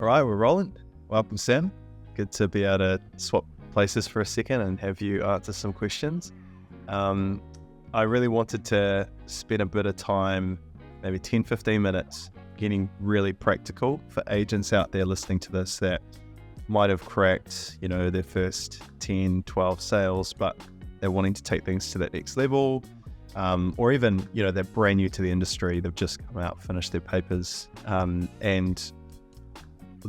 All right, we're rolling. Welcome, Sam. Good to be able to swap places for a second and have you answer some questions. I really wanted to spend a bit of time, maybe 10, 15 minutes, getting really practical for agents out there listening to this that might have cracked, their first 10, 12 sales, but they're wanting to take things to that next level. Or even, they're brand new to the industry. They've just come out, finished their papers. And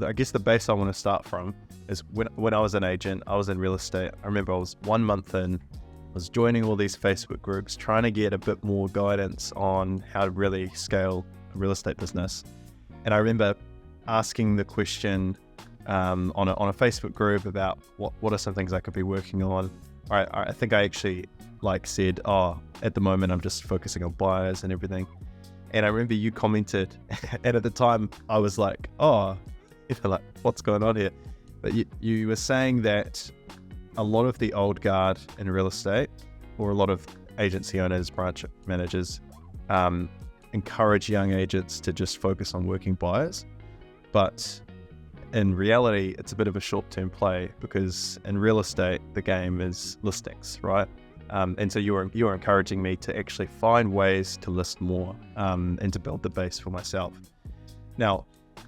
I guess the base I want to start from is when I was an agent, I was in real estate. I remember I was 1 month in, I was joining all these Facebook groups, trying to get a bit more guidance on how to really scale a real estate business. And I remember asking the question on a Facebook group about what are some things I could be working on. I think I actually said, at the moment I'm just focusing on buyers and everything. And I remember you commented, and at the time I was like, what's going on here? But you were saying that a lot of the old guard in real estate, or a lot of agency owners, branch managers, encourage young agents to just focus on working buyers. But in reality, it's a bit of a short-term play, because in real estate, the game is listings, right? And so you were encouraging me to actually find ways to list more and to build the base for myself. Now,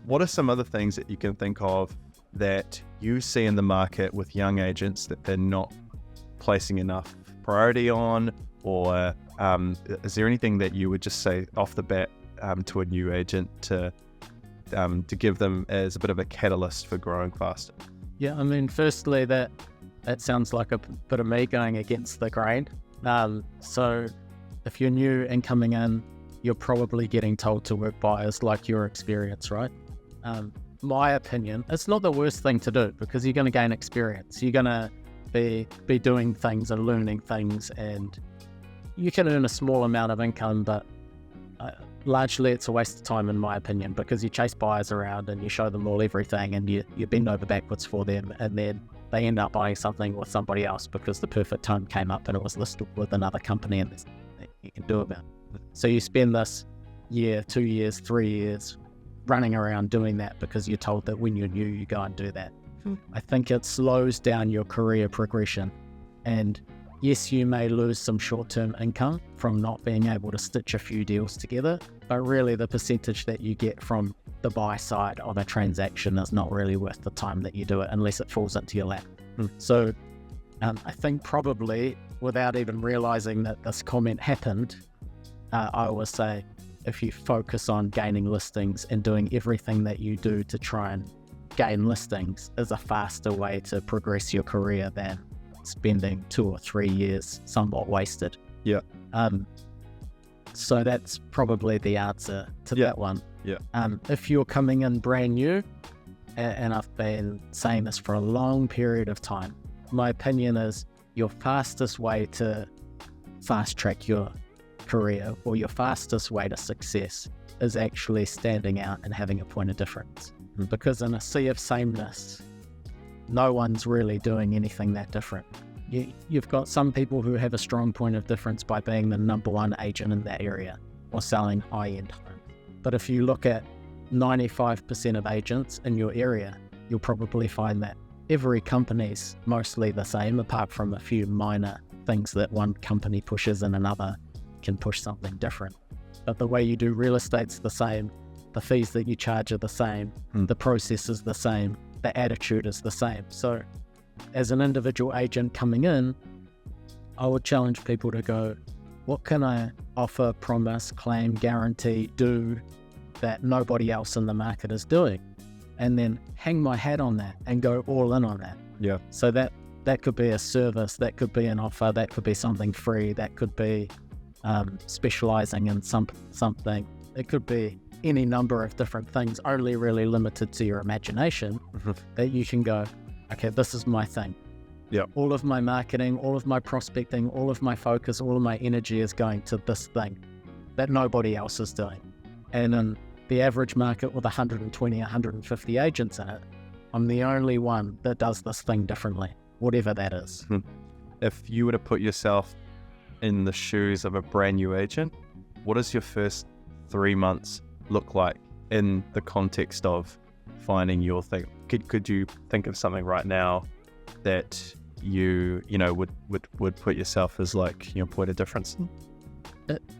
what are some other things that you can think of that you see in the market with young agents that they're not placing enough priority on? Or is there anything that you would just say off the bat to a new agent to give them as a bit of a catalyst for growing faster? Yeah, firstly, that sounds like a bit of me going against the grain. So if you're new and coming in, you're probably getting told to work buyers like your experience, right? My opinion, it's not the worst thing to do, because you're going to gain experience. You're going to be doing things and learning things, and you can earn a small amount of income, but largely it's a waste of time, in my opinion, because you chase buyers around and you show them all everything, and you bend over backwards for them, and then they end up buying something with somebody else because the perfect time came up and it was listed with another company, and there's nothing you can do about it. So you spend this year, 2 years, 3 years running around doing that because you're told that when you're new, you go and do that. I think it slows down your career progression. And yes, you may lose some short-term income from not being able to stitch a few deals together, but really the percentage that you get from the buy side of a transaction is not really worth the time that you do it, unless it falls into your lap. So I think probably, without even realizing that this comment happened, I always say, if you focus on gaining listings and doing everything that you do to try and gain listings, is a faster way to progress your career than spending 2 or 3 years somewhat wasted. Yeah. So that's probably the answer to that one. Yeah. If you're coming in brand new, and I've been saying this for a long period of time, my opinion is your fastest way to fast track your career, or your fastest way to success, is actually standing out and having a point of difference. Because in a sea of sameness, no one's really doing anything that different. You've got some people who have a strong point of difference by being the number one agent in that area or selling high-end homes. But if you look at 95% of agents in your area, you'll probably find that every company's mostly the same, apart from a few minor things that one company pushes and another can push something different. But the way you do real estate's the same, the fees that you charge are the same, the process is the same, the attitude is the same. So as an individual agent coming in, I would challenge people to go, what can I offer, promise, claim, guarantee, do that nobody else in the market is doing? And then hang my hat on that and go all in on that. Yeah. So that could be a service, that could be an offer, that could be something free, that could be specializing in something. It could be any number of different things, only really limited to your imagination, that you can go, okay, this is my thing. Yeah. All of my marketing, all of my prospecting, all of my focus, all of my energy is going to this thing that nobody else is doing. And in the average market with 120, 150 agents in it, I'm the only one that does this thing differently, whatever that is. If you were to put yourself in the shoes of a brand new agent, what does your first 3 months look like in the context of finding your thing? Could you think of something right now that you know would put yourself as like your point of difference?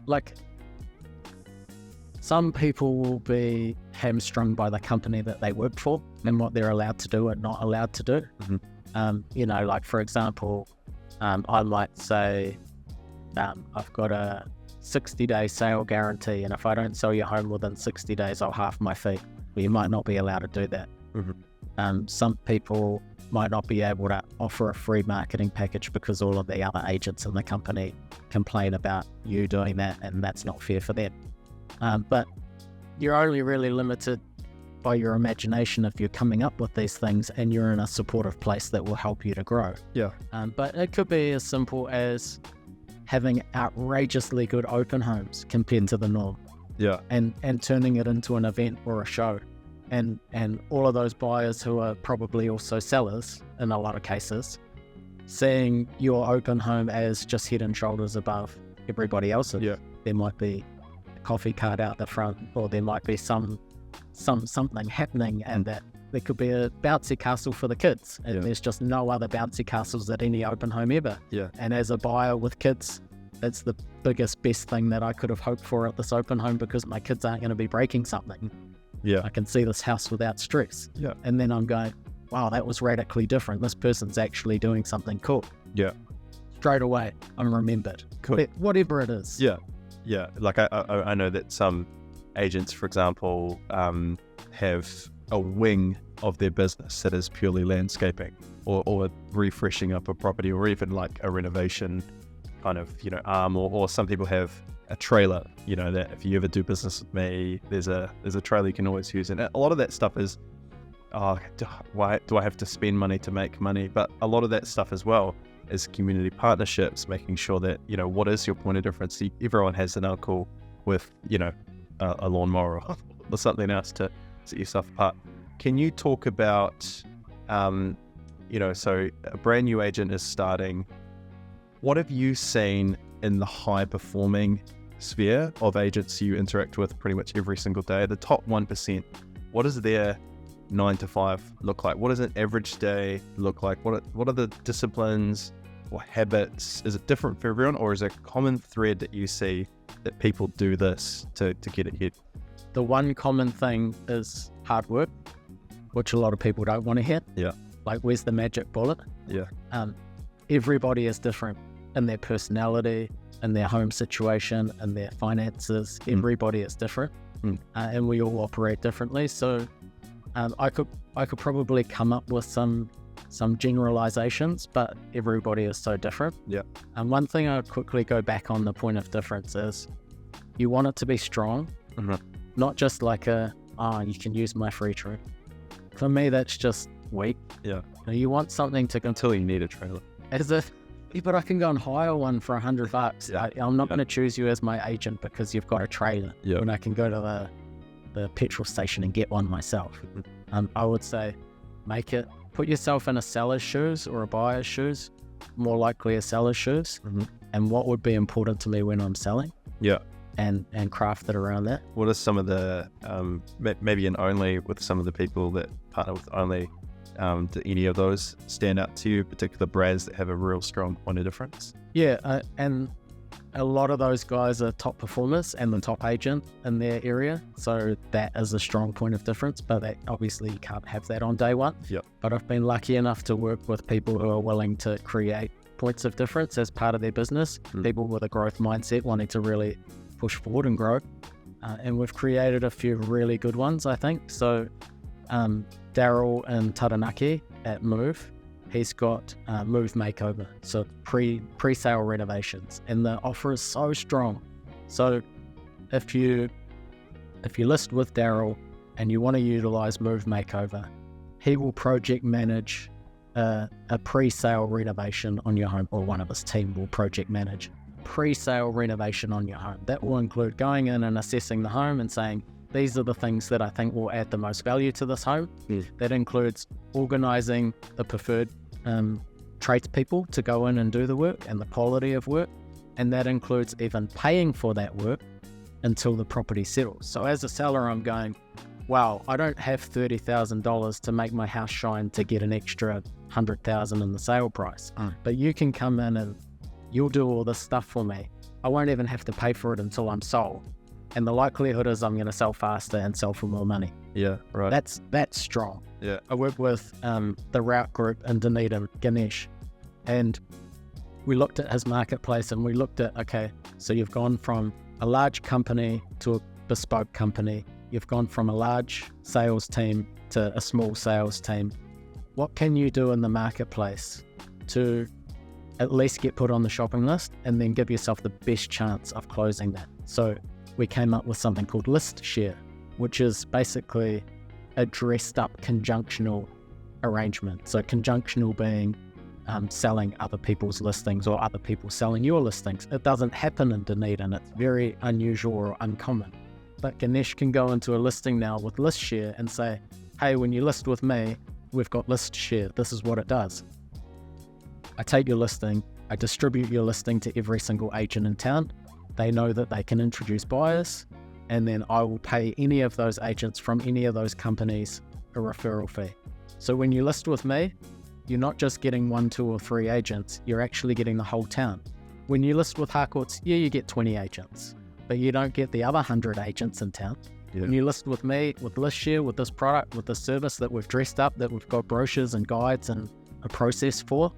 Like, some people will be hamstrung by the company that they work for and what they're allowed to do and not allowed to do. You know, like for example, I might say, I've got a 60-day sale guarantee, and if I don't sell your home within 60 days, I'll half my fee. Well, you might not be allowed to do that. Some people might not be able to offer a free marketing package because all of the other agents in the company complain about you doing that, and that's not fair for them. But you're only really limited by your imagination if you're coming up with these things and you're in a supportive place that will help you to grow. But it could be as simple as having outrageously good open homes compared to the norm. And turning it into an event or a show. And all of those buyers who are probably also sellers in a lot of cases, seeing your open home as just head and shoulders above everybody else's. There might be a coffee cart out the front, or there might be something happening, and that there could be a bouncy castle for the kids, and there's just no other bouncy castles at any open home ever. And as a buyer with kids, it's the biggest, best thing that I could have hoped for at this open home, because my kids aren't going to be breaking something. I can see this house without stress. And then I'm going, wow, that was radically different. This person's actually doing something cool. Straight away, I'm remembered. Cool. Whatever it is. Like I know that some agents, for example, have a wing of their business that is purely landscaping or refreshing up a property, or even like a renovation kind of, you know, arm, or some people have a trailer, you know, that if you ever do business with me, there's a trailer you can always use. And a lot of that stuff is, why do I have to spend money to make money? But a lot of that stuff as well is community partnerships, making sure that, you know, what is your point of difference? Everyone has an uncle with, you know, a lawnmower or something else to set yourself apart. Can you talk about, you know, so a brand new agent is starting. What have you seen in the high performing sphere of agents you interact with pretty much every single day? The top 1%, what does their 9 to 5 look like? What does an average day look like? What are the disciplines or habits? Is it different for everyone, or is there a common thread that you see that people do this to get ahead? The one common thing is hard work, which a lot of people don't want to hear. Like, where's the magic bullet? Everybody is different in their personality, in their home situation, in their finances. Everybody is different, and we all operate differently. So I could probably come up with some generalizations, but everybody is so different. And one thing I would quickly go back on the point of difference is, you want it to be strong, not just like you can use my free trade. For me, that's just weak. You want something to until you need a trailer. As if, but I can go and hire one for $100. I'm not going to choose you as my agent because you've got a trailer. When I can go to the petrol station and get one myself. I would say, put yourself in a seller's shoes or a buyer's shoes, more likely a seller's shoes. And what would be important to me when I'm selling. And craft it around that. What are some of the, maybe in Only, with some of the people that partner with Only, do any of those stand out to you, particular brands that have a real strong point of difference? And a lot of those guys are top performers and the top agent in their area. So that is a strong point of difference, but obviously you can't have that on day one. But I've been lucky enough to work with people who are willing to create points of difference as part of their business, people with a growth mindset wanting to really push forward and grow. And we've created a few really good ones, I think. So Daryl in Taranaki at Move, he's got Move Makeover, so pre-sale renovations, and the offer is so strong. So if you list with Daryl and you want to utilize Move Makeover, he will project manage a pre-sale renovation on your home, or one of his team will project manage pre-sale renovation on your home. That will include going in and assessing the home and saying, these are the things that I think will add the most value to this home. That includes organising the preferred tradespeople to go in and do the work and the quality of work. And that includes even paying for that work until the property settles. So as a seller, I'm going, wow, I don't have $30,000 to make my house shine to get an extra $100,000 in the sale price. But you can come in and you'll do all this stuff for me. I won't even have to pay for it until I'm sold. And the likelihood is I'm going to sell faster and sell for more money. Yeah, right. That's strong. Yeah. I work with the Route Group in Dunedin, Ganesh, and we looked at his marketplace and we looked at, okay, so you've gone from a large company to a bespoke company. You've gone from a large sales team to a small sales team. What can you do in the marketplace to at least get put on the shopping list and then give yourself the best chance of closing that? So we came up with something called List Share, which is basically a dressed up conjunctional arrangement. So conjunctional being selling other people's listings or other people selling your listings. It doesn't happen in Dunedin. It's very unusual or uncommon. But Ganesh can go into a listing now with List Share and say, hey, when you list with me, we've got List Share. This is what it does. I take your listing, I distribute your listing to every single agent in town. They know that they can introduce buyers, and then I will pay any of those agents from any of those companies a referral fee. So when you list with me, you're not just getting 1, 2, or 3 agents, you're actually getting the whole town. When you list with Harcourts, yeah, you get 20 agents, but you don't get the other 100 agents in town. Yeah. When you list with me, with List Share, with this product, with this service that we've dressed up, that we've got brochures and guides and a process for,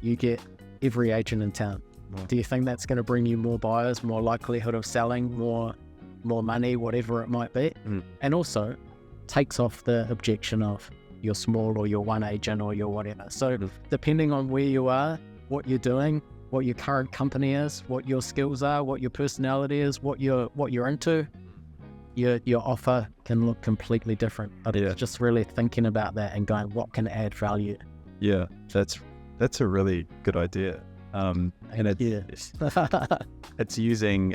you get every agent in town. Wow. Do you think that's going to bring you more buyers, more likelihood of selling, more money, whatever it might be? And also takes off the objection of you're small or you're one agent or you're whatever. So depending on where you are, what you're doing, what your current company is, what your skills are, what your personality is, what you're into, your offer can look completely different. But it's just really thinking about that and going, what can add value? Yeah, that's a really good idea. And it's using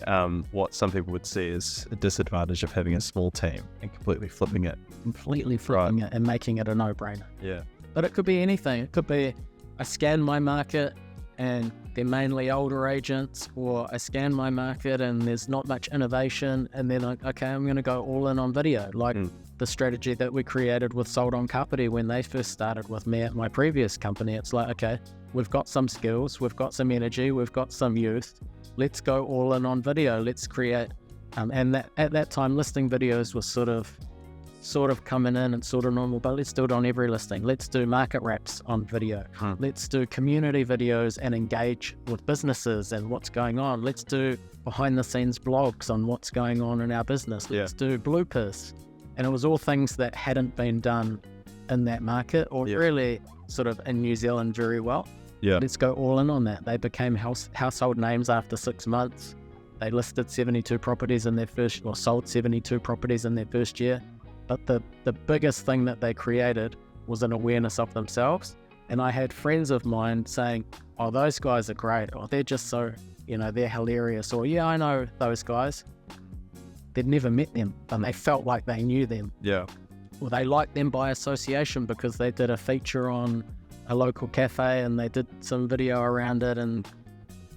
what some people would see as a disadvantage of having a small team and completely flipping it and making it a no-brainer. Yeah. But it could be anything. It could be I scan my market and they're mainly older agents, or I scan my market and there's not much innovation, and then I'm going to go all in on video, like the strategy that we created with Sold on Kapiti when they first started with me at my previous company. It's like, okay, we've got some skills, we've got some energy, we've got some youth, let's go all in on video, let's create, and that at that time listing videos was sort of coming in and sort of normal, but let's do it on every listing. Let's do market wraps on video. Let's do community videos and engage with businesses and what's going on. Let's do behind the scenes blogs on what's going on in our business. Let's do bloopers. And it was all things that hadn't been done in that market or really sort of in New Zealand very well. Yeah. Let's go all in on that. They became household names after 6 months. They listed 72 properties in their first, or sold 72 properties in their first year. But the biggest thing that they created was an awareness of themselves. And I had friends of mine saying, oh, those guys are great, or they're just so, they're hilarious, or yeah, I know those guys. They'd never met them, but they felt like they knew them. Yeah. Or they liked them by association because they did a feature on a local cafe and they did some video around it, and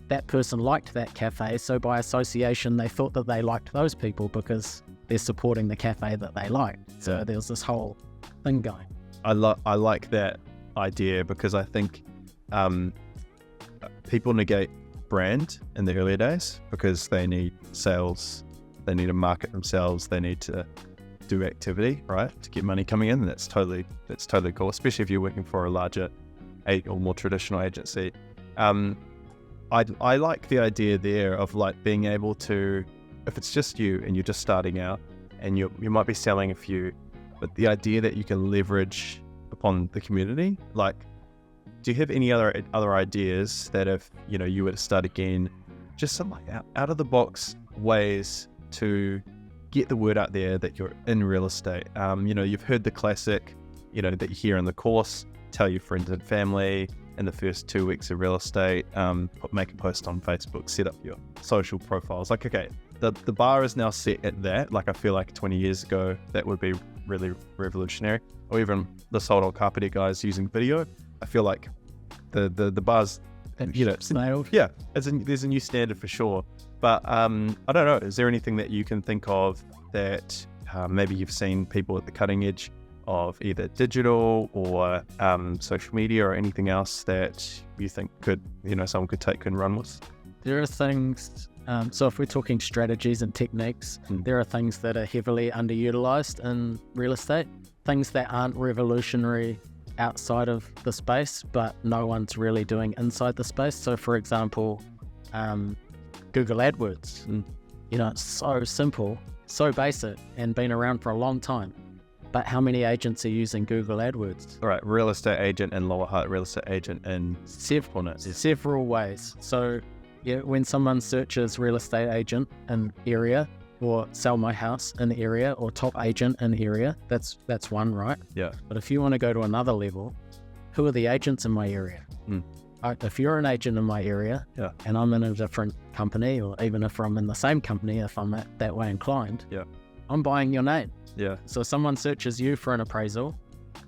that person liked that cafe. So by association, they thought that they liked those people because they're supporting the cafe that they like. So there's this whole thing going. I like that idea because I think people negate brand in the earlier days because they need sales, they need to market themselves, they need to do activity, right, to get money coming in. And that's totally cool, especially if you're working for a larger or more traditional agency. I like the idea there of like being able to, if it's just you and you're just starting out and you might be selling a few, but the idea that you can leverage upon the community, like, do you have any other ideas that if, you were to start again, just some like out of the box ways to get the word out there that you're in real estate? You've heard the classic, that you hear in the course, tell your friends and family in the first 2 weeks of real estate, make a post on Facebook, set up your social profiles. Like, okay, the bar is now set at that. Like, I feel like 20 years ago, that would be really revolutionary. Or even the Sold on Kapiti guys using video. I feel like the bar's, nailed. Yeah, there's a new standard for sure. But I don't know, is there anything that you can think of that maybe you've seen people at the cutting edge of either digital or social media or anything else that you think could, someone could take and run with? There are things, so if we're talking strategies and techniques, there are things that are heavily underutilized in real estate, things that aren't revolutionary outside of the space, but no one's really doing inside the space. So for example, Google AdWords, it's so simple, so basic, and been around for a long time. But how many agents are using Google AdWords? All right, real estate agent in Lower Hutt, real estate agent in several ways. So when someone searches real estate agent in area, or sell my house in area, or top agent in area, that's one, right? Yeah. But if you want to go to another level, who are the agents in my area? If you're an agent in my area, and I'm in a different company, or even if I'm in the same company, if I'm that way inclined, I'm buying your name. Yeah. So someone searches you for an appraisal,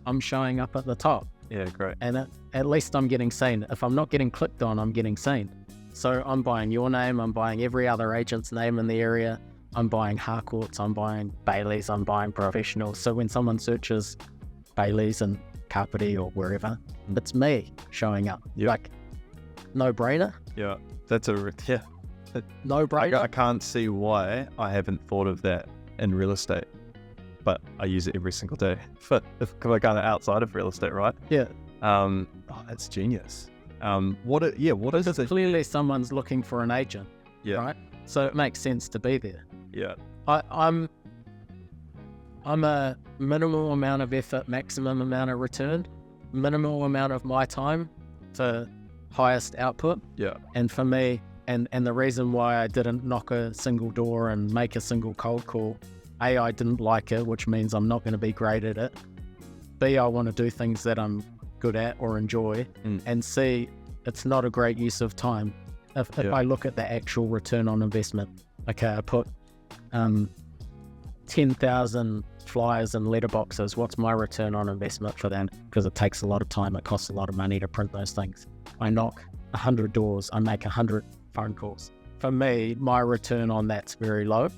I'm showing up at the top. Yeah, great. And at least I'm getting seen. If I'm not getting clicked on, I'm getting seen. So I'm buying your name, I'm buying every other agent's name in the area, I'm buying Harcourts, I'm buying Baileys, I'm buying professionals. So when someone searches Baileys and Carpety or wherever, it's me showing up. Like, no brainer. Yeah, that's no brainer. I can't see why I haven't thought of that in real estate, but I use it every single day for kind of outside of real estate, right? Yeah. That's genius. What is it? Clearly someone's looking for an agent, right? So it makes sense to be there. Yeah. I'm a minimal amount of effort, maximum amount of return, minimal amount of my time to highest output. Yeah. And for me, and the reason why I didn't knock a single door and make a single cold call, A, I didn't like it, which means I'm not going to be great at it. B, I want to do things that I'm good at or enjoy. And C, it's not a great use of time. If I look at the actual return on investment, okay, I put 10,000 flyers and letterboxes. What's my return on investment for that? Because it takes a lot of time. It costs a lot of money to print those things. I knock 100 doors. I make 100 phone calls. For me, my return on that's very low.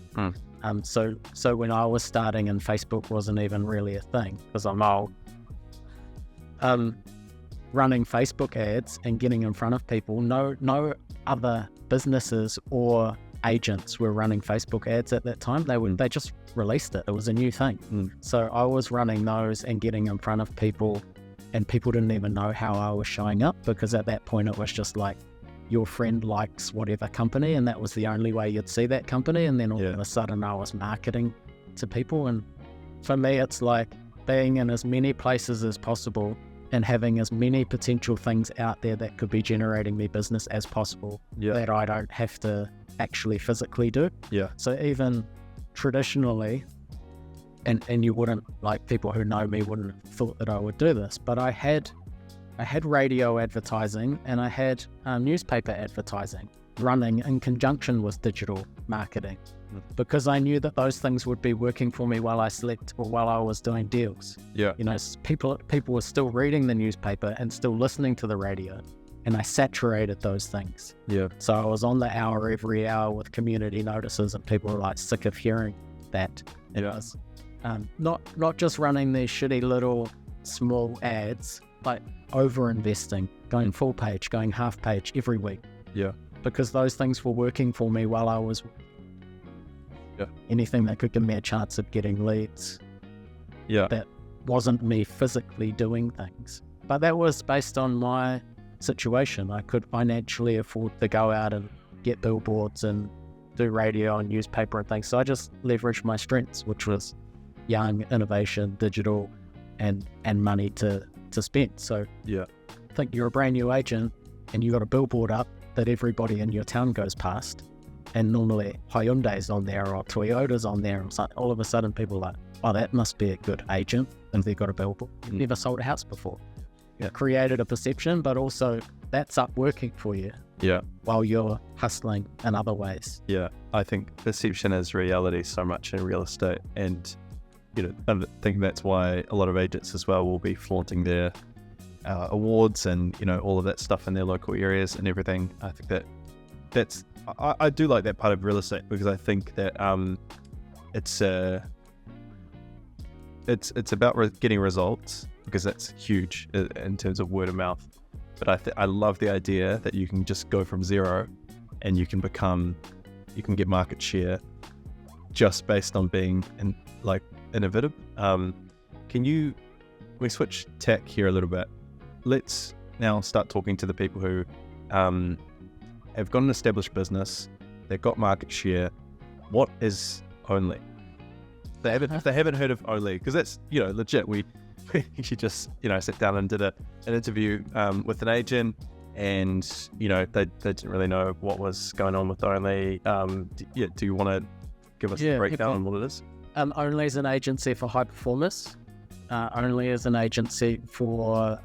So when I was starting and Facebook wasn't even really a thing, because I'm old, running Facebook ads and getting in front of people, no other businesses or agents were running Facebook ads at that time. They just released it. It was a new thing. So I was running those and getting in front of people, and people didn't even know how I was showing up, because at that point it was just like, your friend likes whatever company, and that was the only way you'd see that company. And then all of a sudden I was marketing to people. And for me, it's like being in as many places as possible and having as many potential things out there that could be generating me business as possible that I don't have to actually physically do. So even traditionally, and you wouldn't, like, people who know me wouldn't have thought that I would do this, but I had radio advertising and I had newspaper advertising running in conjunction with digital marketing, because I knew that those things would be working for me while I slept or while I was doing deals. People were still reading the newspaper and still listening to the radio, and I saturated those things. So I was on the hour every hour with community notices, and people were like sick of hearing that. It was not just running these shitty little small ads, but over investing, going full page, going half page every week. Because those things were working for me while I was anything that could give me a chance of getting leads. That wasn't me physically doing things. But that was based on my situation. I could financially afford to go out and get billboards and do radio and newspaper and things. So I just leveraged my strengths, which was young, innovation, digital, and money to spend. So think you're a brand new agent and you got a billboard up that everybody in your town goes past, and normally Hyundai's on there or Toyota's on there, and so all of a sudden people are like, oh, that must be a good agent if they've got a billboard. You've never sold a house before. Created a perception, but also that's up working for you while you're hustling in other ways. I think perception is reality so much in real estate, and I think that's why a lot of agents as well will be flaunting their awards and all of that stuff in their local areas and everything. I think I do like that part of real estate, because I think that it's it's about getting results, because that's huge in terms of word of mouth. But I love the idea that you can just go from zero and you can get market share just based on being innovative. We switch tack here a little bit. Let's now start talking to the people who have got an established business, they've got market share. What is Only? If they haven't heard of Only, because that's, legit. We actually just, sat down and did an interview with an agent, and, they didn't really know what was going on with Only. Do you want to give us a breakdown on what it is? Only is an agency for high performers. Only is an agency for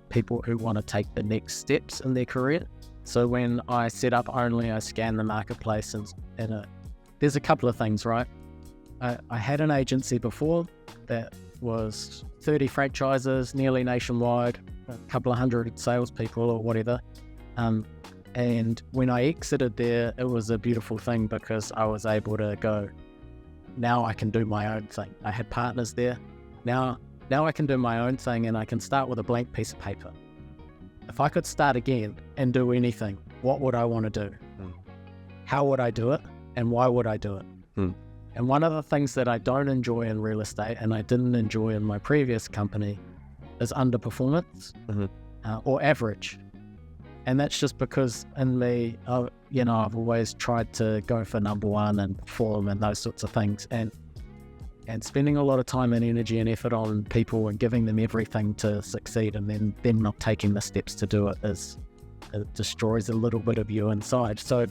people who want to take the next steps in their career. So when I set up Only, I scan the marketplace, and there's a couple of things, right? I had an agency before that was 30 franchises, nearly nationwide, a couple of hundred salespeople or whatever. And when I exited there, it was a beautiful thing, because I was able to go, now I can do my own thing. I had partners there. Now I can do my own thing, and I can start with a blank piece of paper. If I could start again and do anything, what would I want to do? How would I do it? And why would I do it? And one of the things that I don't enjoy in real estate, and I didn't enjoy in my previous company, is underperformance or average. And that's just because in me, I've always tried to go for number one and perform and those sorts of things. And spending a lot of time and energy and effort on people and giving them everything to succeed, and then them not taking the steps to do it, it destroys a little bit of you inside. So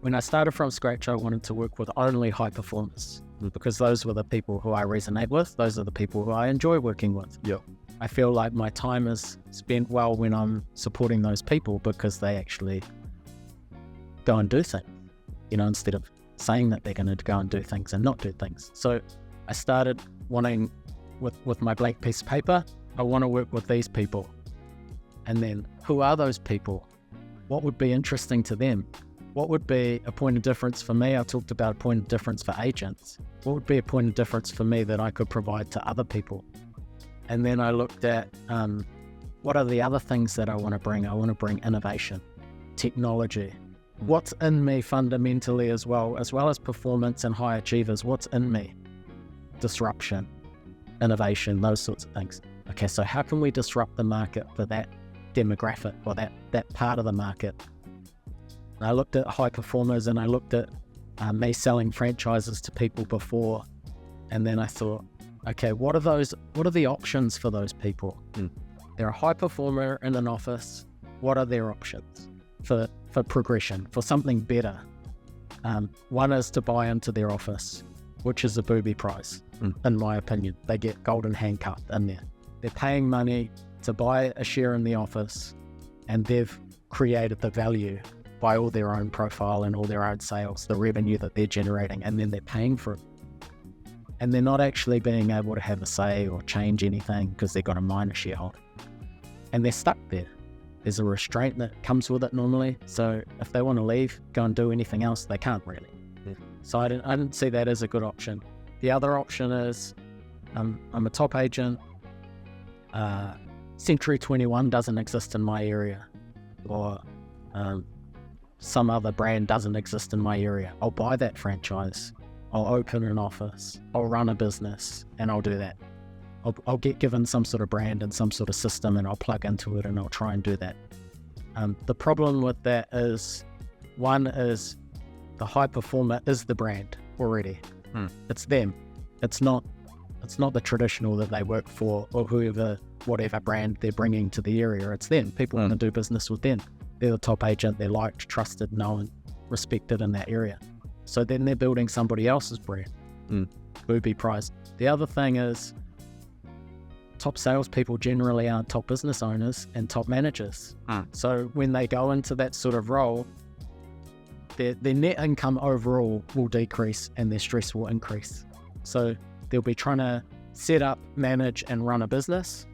when I started from scratch, I wanted to work with only high performers, because those were the people who I resonate with. Those are the people who I enjoy working with. Yep. I feel like my time is spent well when I'm supporting those people, because they actually go and do things, instead of saying that they're going to go and do things and not do things. So I started wanting, with my blank piece of paper, I want to work with these people. And then, who are those people? What would be interesting to them? What would be a point of difference for me? I talked about a point of difference for agents. What would be a point of difference for me that I could provide to other people? And then I looked at what are the other things that I want to bring? I want to bring innovation, technology. What's in me fundamentally as well as performance and high achievers? What's in me? Disruption, innovation, those sorts of things. Okay, so how can we disrupt the market for that demographic, or that part of the market? And I looked at high performers, and I looked at me selling franchises to people before, and then I thought, okay, what are the options for those people? They're a high performer in an office. What are their options for progression, for something better? One is to buy into their office, which is a booby prize, in my opinion. They get golden handcuffed in there. They're paying money to buy a share in the office, and they've created the value by all their own profile and all their own sales, the revenue that they're generating, and then they're paying for it. And they're not actually being able to have a say or change anything, because they've got a minor shareholder. And they're stuck there. There's a restraint that comes with it normally. So if they want to leave, go and do anything else, they can't really. So I didn't see that as a good option. The other option is, I'm a top agent. Century 21 doesn't exist in my area, or some other brand doesn't exist in my area. I'll buy that franchise. I'll open an office. I'll run a business, and I'll do that. I'll get given some sort of brand and some sort of system, and I'll plug into it, and I'll try and do that. The problem with that is, one is the high performer is the brand already. It's them. It's not the traditional that they work for, or whatever brand they're bringing to the area. It's them. People want to do business with them. They're the top agent. They're liked, trusted, known, respected in that area. So then they're building somebody else's brand. Booby prize. The other thing is, top salespeople generally aren't top business owners and top managers. So when they go into that sort of role, their net income overall will decrease, and their stress will increase. So they'll be trying to set up, manage, and run a business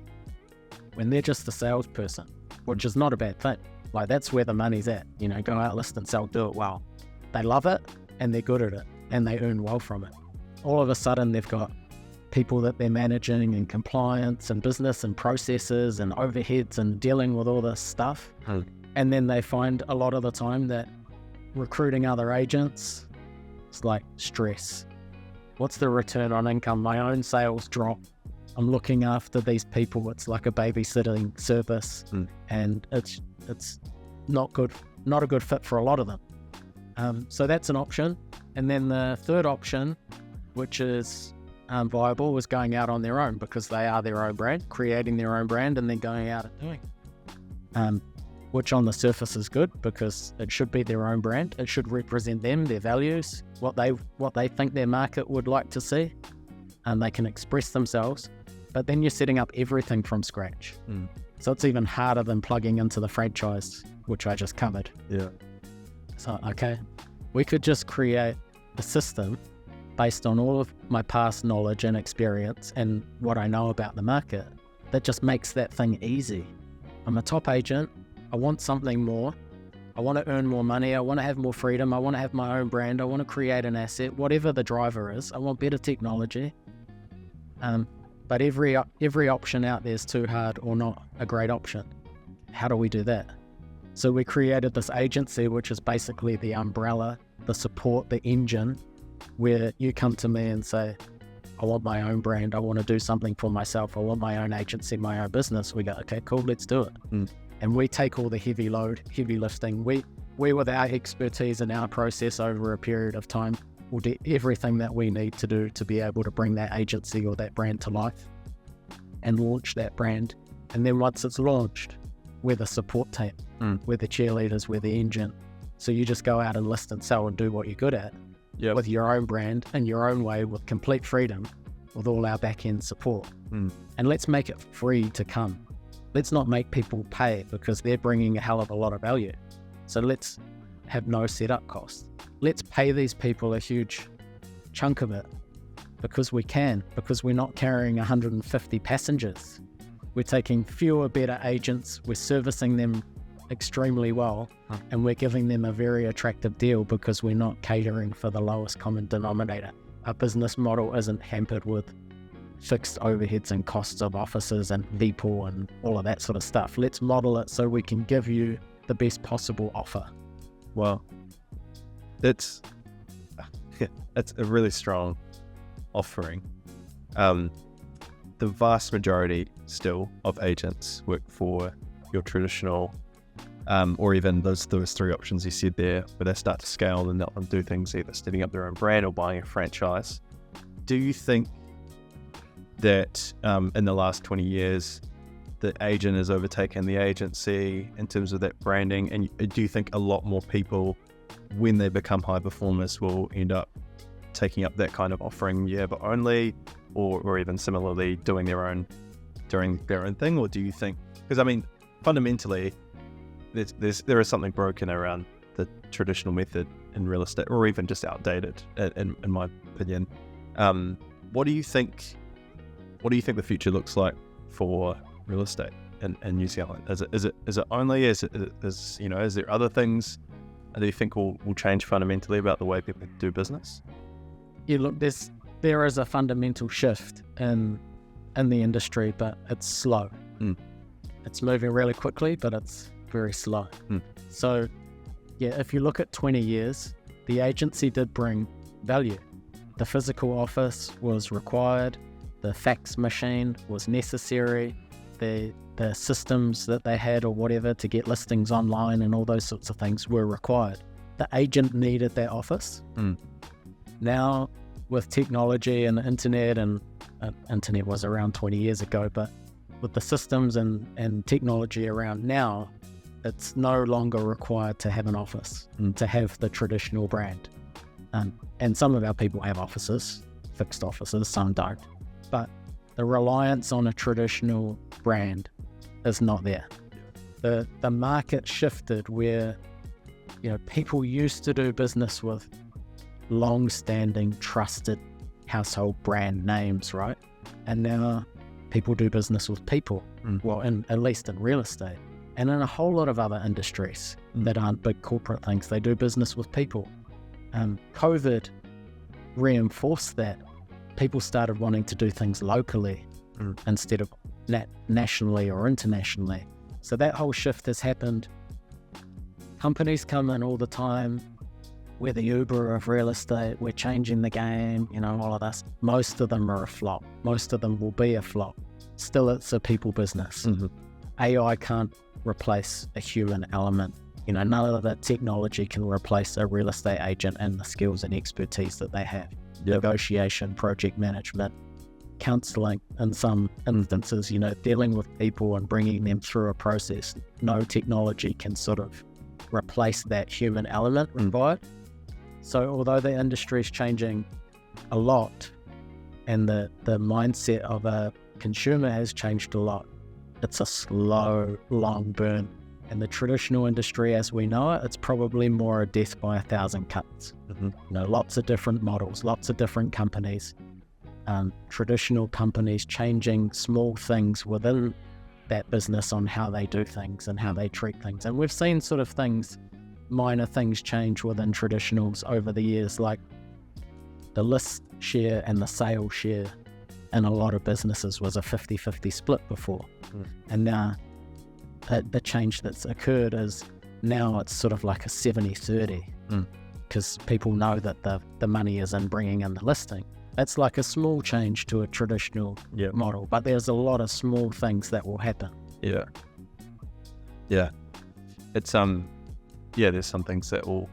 when they're just a salesperson, which is not a bad thing. Like, that's where the money's at. Go out, list and sell, do it well. They love it, and they're good at it, and they earn well from it. All of a sudden, they've got people that they're managing and compliance and business and processes and overheads and dealing with all this stuff. And then they find a lot of the time that recruiting other agents, it's like stress. What's the return on income? My own sales drop. I'm looking after these people. It's like a babysitting service, and it's not good, not a good fit for a lot of them. So that's an option. And then the third option, which is viable, was going out on their own, because they are their own brand, creating their own brand and then going out and doing it. Which on the surface is good, because it should be their own brand. It should represent them, their values, what they think their market would like to see, and they can express themselves. But then you're setting up everything from scratch. So it's even harder than plugging into the franchise, which I just covered. Yeah. So, okay, we could just create a system based on all of my past knowledge and experience and what I know about the market that just makes that thing easy. I'm a top agent. I want something more. I want to earn more money. I want to have more freedom. I want to have my own brand. I want to create an asset, whatever the driver is. I want better technology. But every option out there is too hard or not a great option. How do we do that? So we created this agency, which is basically the umbrella, the support, the engine, where you come to me and say, I want my own brand. I want to do something for myself. I want my own agency, my own business. We go, okay, cool, let's do it. And we take all the heavy load, heavy lifting. We with our expertise and our process over a period of time, will do everything that we need to do to be able to bring that agency or that brand to life and launch that brand. And then once it's launched, we're the support team, we're the cheerleaders, we're the engine. So you just go out and list and sell and do what you're good at with your own brand in your own way, with complete freedom, with all our back-end support. And let's make it free to come. Let's not make people pay, because they're bringing a hell of a lot of value. So let's have no setup costs. Let's pay these people a huge chunk of it, because we can, because we're not carrying 150 passengers. We're taking fewer, better agents, we're servicing them extremely well, and we're giving them a very attractive deal, because we're not catering for the lowest common denominator. Our business model isn't hampered with fixed overheads and costs of offices and people and all of that sort of stuff. Let's model it so we can give you the best possible offer. Well, it's a really strong offering. The vast majority still of agents work for your traditional, or even those three options you said there, where they start to scale and they'll do things either setting up their own brand or buying a franchise. Do you think that in the last 20 years, the agent has overtaken the agency in terms of that branding? And do you think a lot more people, when they become high performers, will end up taking up that kind of offering, but only, or even similarly doing their own thing? Or do you think, because I mean, fundamentally, there is something broken around the traditional method in real estate, or even just outdated, in my opinion. What do you think the future looks like for real estate in New Zealand? Is it only, is there other things that you think will change fundamentally about the way people do business? Yeah, look, there is a fundamental shift in the industry, but it's slow. It's moving really quickly, but it's very slow. So if you look at 20 years, the agency did bring value. The physical office was required, the fax machine was necessary, the systems that they had or whatever to get listings online and all those sorts of things were required. The agent needed that office. Now, with technology and the internet, and internet was around 20 years ago, but with the systems and technology around now, it's no longer required to have an office, to have the traditional brand. And some of our people have offices, fixed offices, some don't. But the reliance on a traditional brand is not there. The market shifted where, people used to do business with long-standing, trusted household brand names, right? And now people do business with people, well, at least in real estate. And in a whole lot of other industries that aren't big corporate things, they do business with people. COVID reinforced that people started wanting to do things locally instead of nationally or internationally. So that whole shift has happened. Companies come in all the time. We're the Uber of real estate. We're changing the game, all of this. Most of them are a flop. Most of them will be a flop. Still, it's a people business. AI can't replace a human element. None of the technology can replace a real estate agent and the skills and expertise that they have. Negotiation, project management, counseling in some instances, dealing with people and bringing them through a process. No technology can sort of replace that human element required. So although the industry is changing a lot and the mindset of a consumer has changed a lot, it's a slow, long burn. And the traditional industry as we know it, it's probably more a death by 1,000 cuts. Lots of different models, lots of different companies, traditional companies changing small things within that business on how they do things and how they treat things. And we've seen sort of minor things change within traditionals over the years, like the list share and the sale share in a lot of businesses was a 50-50 split before. And now the change that's occurred is now it's sort of like a 70-30 because people know that the money is in bringing in the listing. It's like a small change to a traditional model, but there's a lot of small things that will happen. It's there's some things that will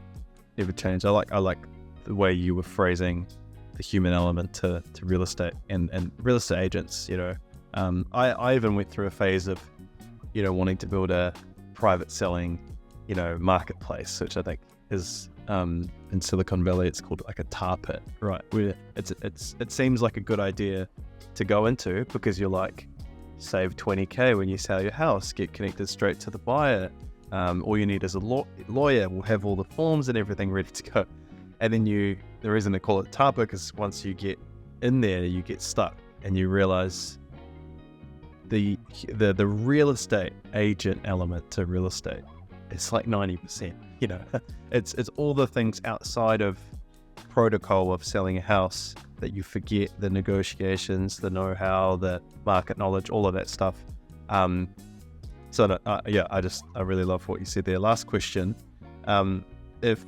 never change. I like the way you were phrasing the human element to real estate and real estate agents. I even went through a phase of wanting to build a private selling marketplace, which I think is in Silicon Valley it's called like a tar pit, right? Where it seems like a good idea to go into because you're like, save 20k when you sell your house, get connected straight to the buyer. All you need is a lawyer. We'll have all the forms and everything ready to go. And then the reason they call it tar pit is once you get in there, you get stuck and you realize the real estate agent element to real estate, it's like 90%. It's all the things outside of protocol of selling a house that you forget: the negotiations, the know-how, the market knowledge, all of that stuff. I really love what you said there. Last question: if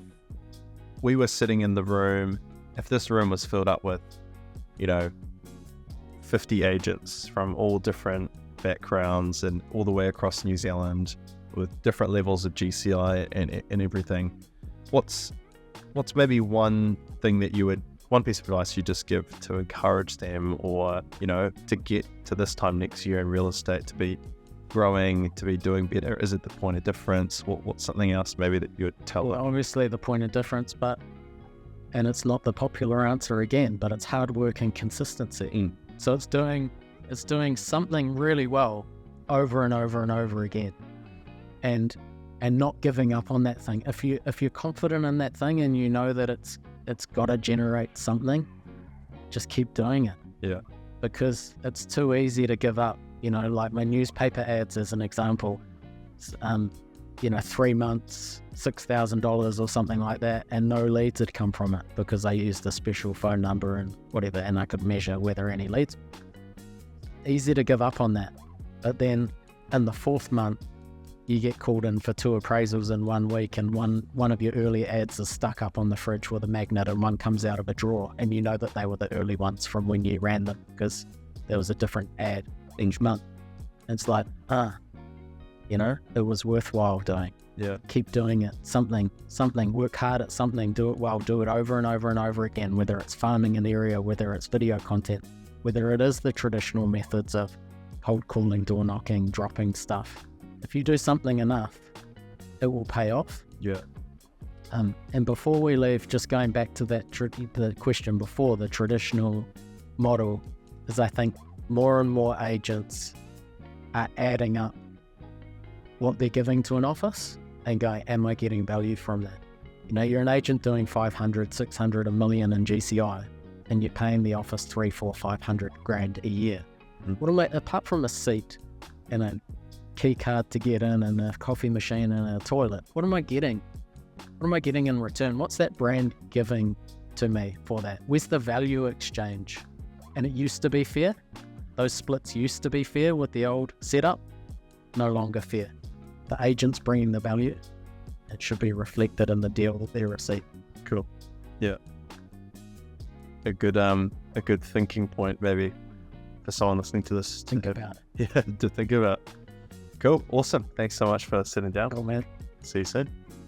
we were sitting in the room, if this room was filled up with 50 agents from all different backgrounds and all the way across New Zealand with different levels of GCI and everything, what's maybe one piece of advice you just give to encourage them, or to get to this time next year in real estate to be growing, to be doing better? Is it the point of difference? What's something else maybe that you would tell them? Obviously the point of difference, and it's not the popular answer again, but it's hard work and consistency. So it's doing something really well over and over and over again, and not giving up on that thing. If you're confident in that thing and you know that it's got to generate something, just keep doing it. Because it's too easy to give up. Like my newspaper ads as an example, 3 months, $6,000 or something like that, and no leads had come from it because I used a special phone number and whatever, and I could measure whether any leads. Easy to give up on that. But then in the 4th month, you get called in for 2 appraisals in 1 week, and one of your early ads is stuck up on the fridge with a magnet, and one comes out of a drawer, and you know that they were the early ones from when you ran them because there was a different ad each month. It's like, it was worthwhile doing. Keep doing it. Something, work hard at something, do it well, do it over and over and over again, whether it's farming an area, whether it's video content, whether it is the traditional methods of cold calling, door knocking, dropping stuff. If you do something enough, it will pay off. And before we leave, just going back to the question before, the traditional model, is I think more and more agents are adding up what they're giving to an office and going, am I getting value from that? You're an agent doing 500, 600, $1 million in GCI, and you're paying the office 3, 4, 500 grand a year. What am I, apart from a seat and a key card to get in and a coffee machine and a toilet, what am I getting? What am I getting in return? What's that brand giving to me for that? Where's the value exchange and it used to be fair. Those splits used to be fair with the old setup, no longer fair. The agent's bringing the value. It should be reflected in the deal that they receive. Cool. Yeah. A good thinking point maybe for someone listening to this. Think about it. Yeah, to think about. Cool. Awesome. Thanks so much for sitting down. Cool, man. See you soon.